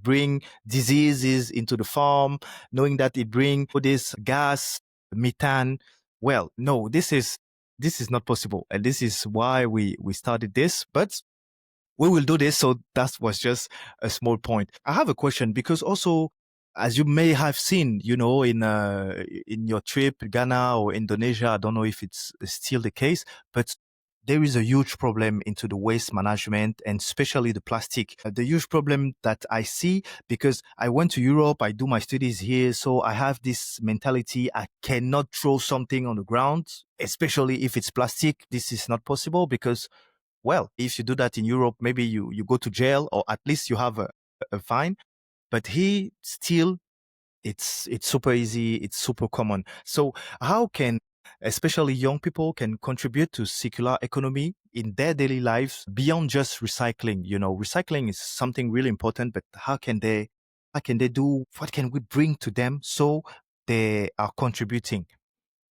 S1: bring diseases into the farm, knowing that it bring this gas, methane. Well, no, this is not possible. And this is why we started this. But we will do this. So that was just a small point. I have a question, because also, as you may have seen, in your trip, Ghana or Indonesia, I don't know if it's still the case, but there is a huge problem into the waste management, and especially the plastic. The huge problem that I see, because I went to Europe, I do my studies here. So I have this mentality. I cannot throw something on the ground, especially if it's plastic. This is not possible, because, well, if you do that in Europe, maybe you go to jail, or at least you have a fine. But here, still, it's super easy. It's super common. So how can, especially young people, can contribute to circular economy in their daily lives beyond just recycling? Recycling is something really important, but how can they do, what can we bring to them so they are contributing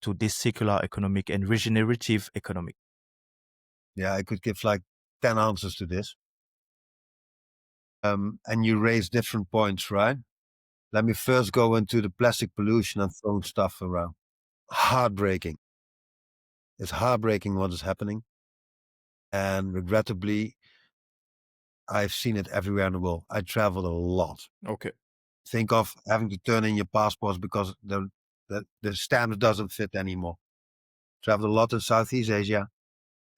S1: to this circular economic and regenerative economic?
S2: Yeah, I could give like 10 answers to this. And you raise different points, right? Let me first go into the plastic pollution and throwing stuff around. Heartbreaking. It's heartbreaking what is happening. And regrettably, I've seen it everywhere in the world. I traveled a lot.
S1: Okay.
S2: Think of having to turn in your passports because the stamp doesn't fit anymore. Traveled a lot in Southeast Asia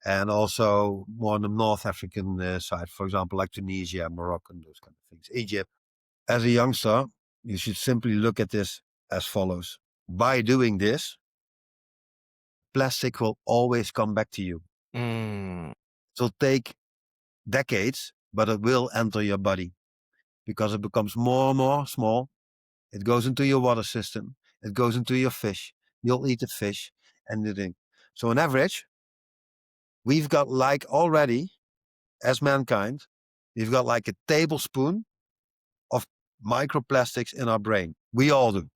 S2: and also more on the North African side, for example, like Tunisia, Morocco, and those kind of things. Egypt. As a youngster, you should simply look at this as follows. By doing this, plastic will always come back to you.
S1: Mm.
S2: It'll take decades, but it will enter your body because it becomes more and more small. It goes into your water system. It goes into your fish. You'll eat the fish and the thing. So on average, we've got like already, as mankind, we've got like a tablespoon of microplastics in our brain. We all do.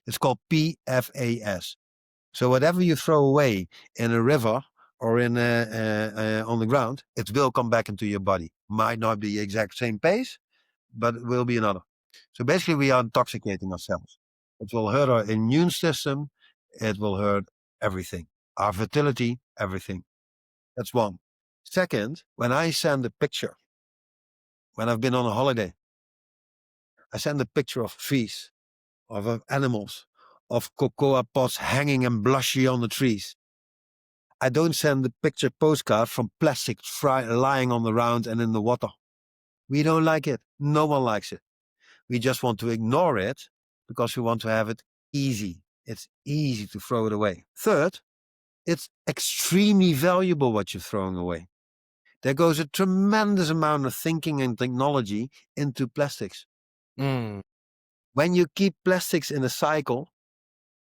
S2: It's called PFAS. So whatever you throw away in a river or in on the ground, it will come back into your body. Might not be the exact same pace, but it will be another. So basically, we are intoxicating ourselves. It will hurt our immune system. It will hurt everything. Our fertility, everything. That's one. Second, when I send a picture, when I've been on a holiday, I send a picture of trees, of animals, of cocoa pods hanging and blushy on the trees. I don't send a picture postcard from plastic lying on the ground and in the water. We don't like it. No one likes it. We just want to ignore it because we want to have it easy. It's easy to throw it away. Third, it's extremely valuable what you're throwing away. There goes a tremendous amount of thinking and technology into plastics.
S1: Mm.
S2: When you keep plastics in a cycle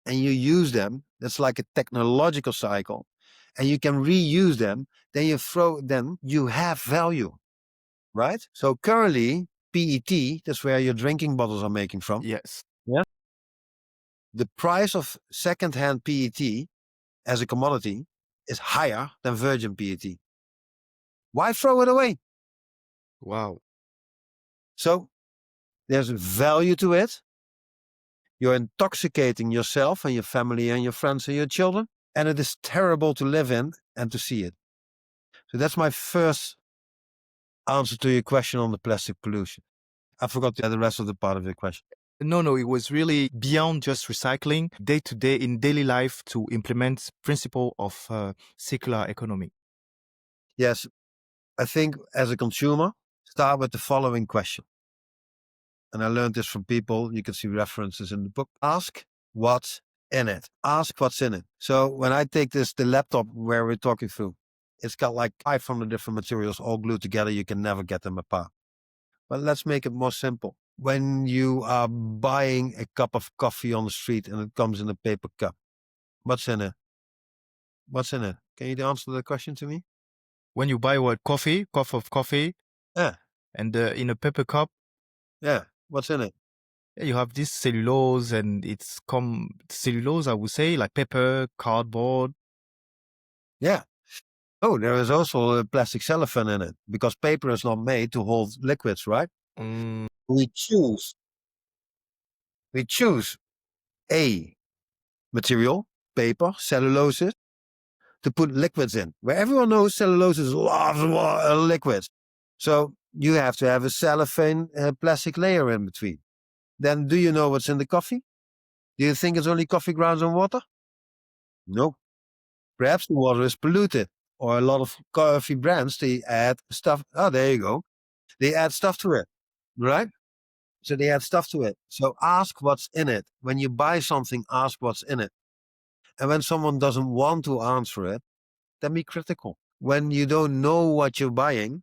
S2: and you use them, that's like a technological cycle, and you can reuse them, then you have value, right? So currently, PET, that's where your drinking bottles are making from.
S1: Yes.
S2: Yeah. The price of secondhand PET as a commodity is higher than virgin PET. Why throw it away?
S1: Wow.
S2: So there's value to it. You're intoxicating yourself and your family and your friends and your children, and it is terrible to live in and to see it. So that's my first answer to your question on the plastic pollution. I forgot the rest of the part of your question.
S1: No, it was really beyond just recycling, day to day in daily life to implement principle of circular economy.
S2: Yes, I think as a consumer, start with the following question. And I learned this from people. You can see references in the book. Ask what's in it. Ask what's in it. So when I take the laptop where we're talking through, it's got like 500 different materials all glued together. You can never get them apart. But let's make it more simple. When you are buying a cup of coffee on the street and it comes in a paper cup, what's in it? What's in it? Can you answer the question to me?
S1: When you buy cup of coffee,
S2: Yeah.
S1: and in a paper cup,
S2: Yeah. What's in it?
S1: you have this cellulose, and cellulose, I would say, like paper, cardboard.
S2: Yeah. Oh, there is also a plastic cellophane in it because paper is not made to hold liquids, right?
S1: Mm.
S2: We choose a material, paper, cellulose, to put liquids in. Where everyone knows cellulose is lots of liquids. So you have to have a cellophane plastic layer in between. Then do you know what's in the coffee? Do you think it's only coffee grounds and water? No. Perhaps the water is polluted, or a lot of coffee brands, they add stuff. Oh, there you go. They add stuff to it, right? So they add stuff to it. So ask what's in it. When you buy something, ask what's in it. And when someone doesn't want to answer it, then be critical. When you don't know what you're buying,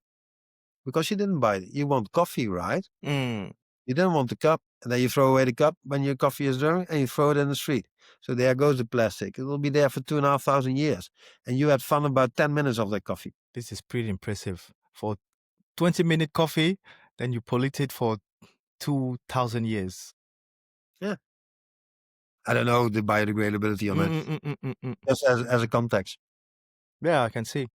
S2: because you didn't buy it, you want coffee, right?
S1: Mm.
S2: You didn't want the cup, and then you throw away the cup when your coffee is done, and you throw it in the street. So there goes the plastic. It will be there for 2,500 years, and you had fun about 10 minutes of that coffee.
S1: This is pretty impressive. For 20-minute coffee, then you pollute it for 2,000 years.
S2: Yeah. I don't know the biodegradability on it, just as a context.
S1: Yeah, I can see.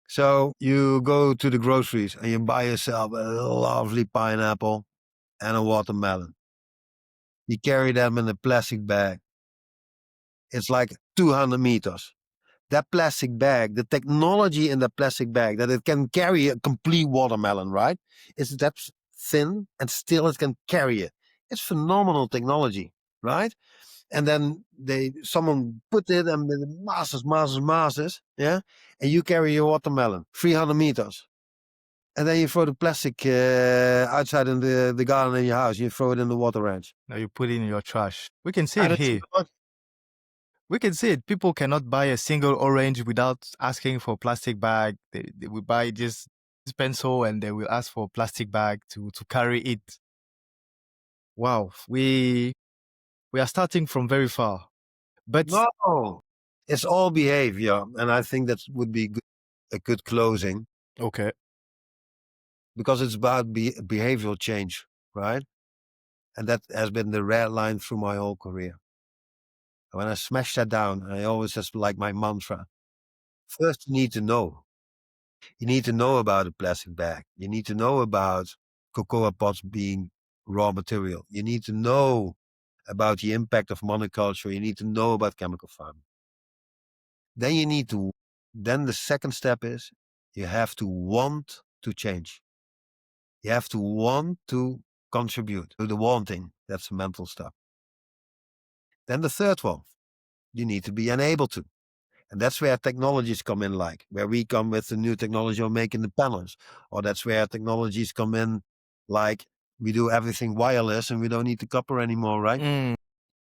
S2: So you go to the groceries and you buy yourself a lovely pineapple and a watermelon. You carry them in a plastic bag. It's like 200 meters. That plastic bag, the technology in the plastic bag, that it can carry a complete watermelon, right? Is that thin and still it can carry it. It's phenomenal technology, right? And then someone put it and masses, yeah? And you carry your watermelon, 300 meters. And then you throw the plastic outside in the garden in your house. You throw it in the water range.
S1: Now you put it in your trash. We can see
S2: And
S1: it
S2: it's
S1: here. We can see it. People cannot buy a single orange without asking for a plastic bag. They will buy just this pencil and they will ask for a plastic bag to carry it. Wow. We are starting from very far. But
S2: no, it's all behavior. And I think that would be a good closing.
S1: Okay.
S2: Because it's about behavioral change, right? And that has been the red line through my whole career. When I smash that down, I always just like my mantra. First, you need to know. You need to know about a plastic bag. You need to know about cocoa pods being raw material. You need to know about the impact of monoculture. You need to know about chemical farming. Then the second step is you have to want to change. You have to want to contribute to the wanting. That's the mental stuff. Then the third one, you need to be unable to. And that's where technologies come in, like where we come with the new technology of making the panels. Or that's where technologies come in, like we do everything wireless and we don't need the copper anymore, right?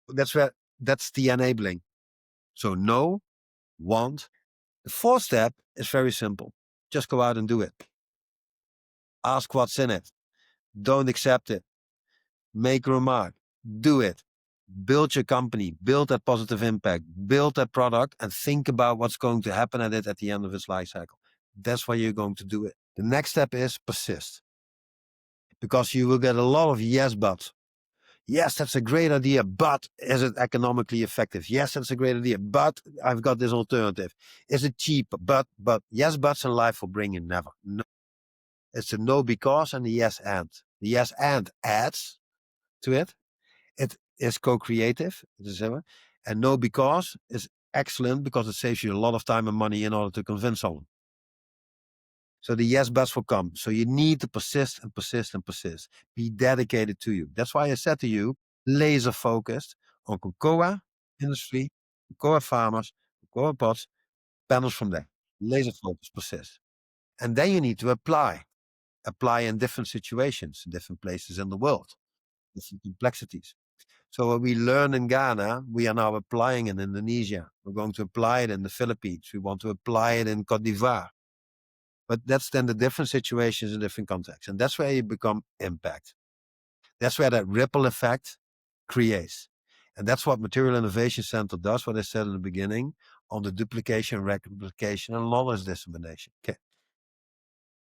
S2: That's the enabling. So know, want. The fourth step is very simple. Just go out and do it. Ask what's in it. Don't accept it. Make a remark. Do it. Build your company, build that positive impact, build that product, and think about what's going to happen at it at the end of its life cycle. That's why you're going to do it. The next step is persist. Because you will get a lot of yes, but. Yes, that's a great idea, but is it economically effective? Yes, that's a great idea, but I've got this alternative. Is it cheap? But yes, buts in life will bring you never. No. It's a no because and a yes and. The yes and adds to it. It is co-creative, and no because is excellent because it saves you a lot of time and money in order to convince someone. So the yes buts will come. So you need to persist and persist and persist. Be dedicated to you. That's why I said to you, laser focused on cocoa industry, cocoa farmers, cocoa pots, panels from there. Laser focused, persist. And then you need to apply in different situations, in different places in the world, different complexities. So what we learn in Ghana, we are now applying in Indonesia. We're going to apply it in the Philippines. We want to apply it in Côte d'Ivoire. But that's then the different situations in different contexts. And that's where you become impact. That's where that ripple effect creates. And that's what Material Innovation Center does, what I said in the beginning, on the duplication, replication, and knowledge dissemination. Okay.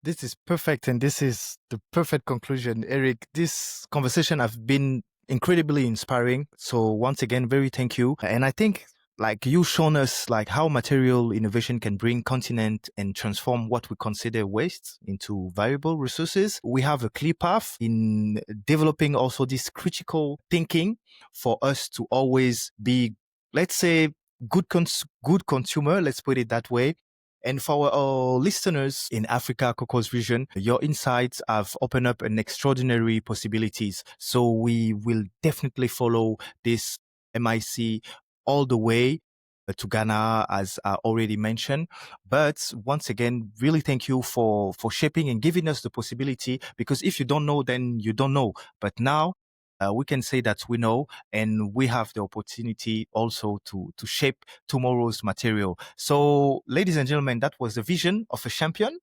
S1: This is perfect, and this is the perfect conclusion, Eric. This conversation has been incredibly inspiring. So once again, very thank you. And I think like you've shown us like how material innovation can bring continent and transform what we consider waste into valuable resources. We have a clear path in developing also this critical thinking for us to always be, let's say, good consumer. Let's put it that way. And for our listeners in Africa, Coco's region, your insights have opened up an extraordinary possibilities. So we will definitely follow this MIC all the way to Ghana, as I already mentioned. But once again, really thank you for shaping and giving us the possibility, because if you don't know, then you don't know. But now we can say that we know, and we have the opportunity also to shape tomorrow's material. So, ladies and gentlemen, that was the vision of a champion,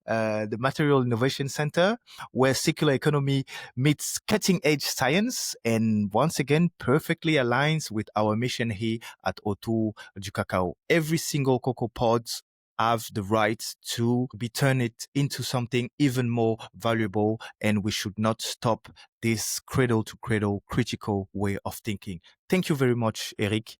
S1: the Material Innovation Center, where circular economy meets cutting edge science, and once again, perfectly aligns with our mission here at Autour du Cacao. Every single cocoa pods have the right to be turned into something even more valuable, and we should not stop this cradle to cradle critical way of thinking. Thank you very much, Eric,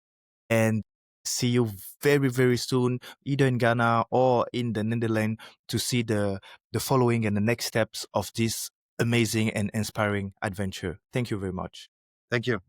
S1: and see you very, very soon, either in Ghana or in the Netherlands, to see the following and the next steps of this amazing and inspiring adventure. Thank you very much.
S2: Thank you.